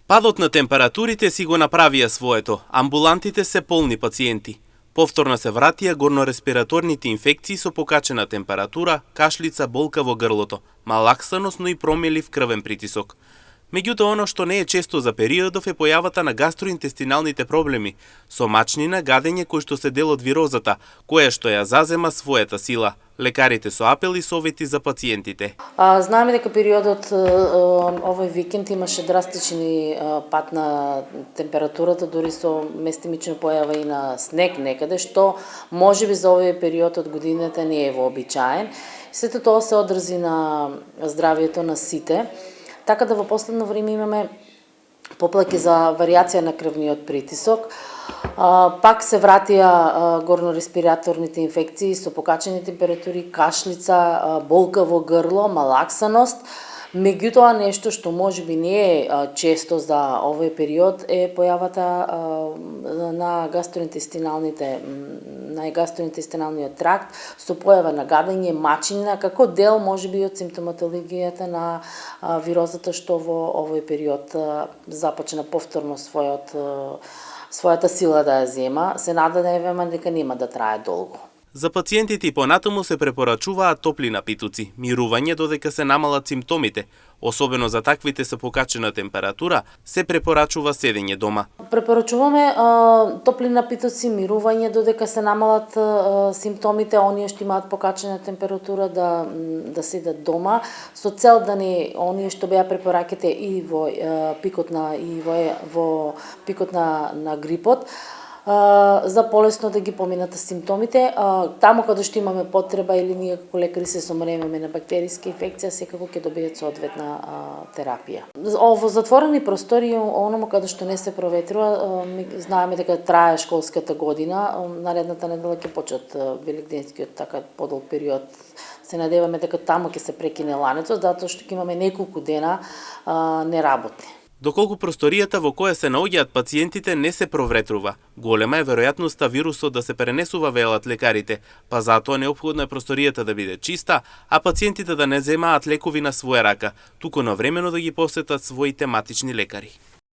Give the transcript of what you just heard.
Падот на температурите си го направија своето, амбулантите се полни пациенти. Повторно се вратија горнореспираторните инфекции со покачена температура, кашлица, болка во грлото, малаксаност, но и промелив крвен притисок. Меѓутоа, оно што не е често за периодов е појавата на гастроинтестиналните проблеми, со мачнина, гадење кој што се дел од вирозата, која што ја зазема својата сила. Лекарите со апел и совети за пациентите. Знаеме дека периодот овој викенд имаше драстични пат на температурата, дури со местимична појава и на снег некаде, што можеби за овој период од годината не е вообичаен. Сето тоа се одрази на здравието на сите. Така да во последно време имаме поплаки за варијација на крвниот притисок. Пак се вратија горнореспираторните инфекции со покачени температури, кашлица, болка во грло, малаксаност. Меѓутоа, нешто што можеби не е често за овој период е појавата на гастроинтестиналниот тракт со појава на гадење, мачење, како дел можеби од симптоматологијата на вирозата што во овој период започна повторно својата сила да ја зема. Се надеваме дека нема да трае долго. За пациентите и понатаму се препорачуваат топли напитоци, мирување додека се намалат симптомите. Особено за таквите со покачена температура, се препорачува седење дома. Препорачуваме топли напитоци, мирување додека се намалат симптомите, оние што имаат покачена температура да седат дома, со цел да не оние што беа препораките и во пикот на грипот, за полесно да ги поминат симптомите. Таму каде што имаме потреба или ние како лекари се сомневаме на бактериска инфекција, секако ќе добијат соодветна терапија. Во затворени простори, оному каде што не се проветрува, знаеме дека трае школската година, наредната недела ќе почнат великденскиот така подолг период. Се надеваме дека таму ќе се прекине ланецот, затоа што ќе имаме неколку дена неработни. Доколку просторијата во која се наоѓаат пациентите не се проветрува, голема е веројатноста вирусот да се пренесува, велат лекарите, па затоа неопходно е просторијата да биде чиста, а пациентите да не земаат лекови на своја рака, туку навремено да ги посетат своите матични лекари.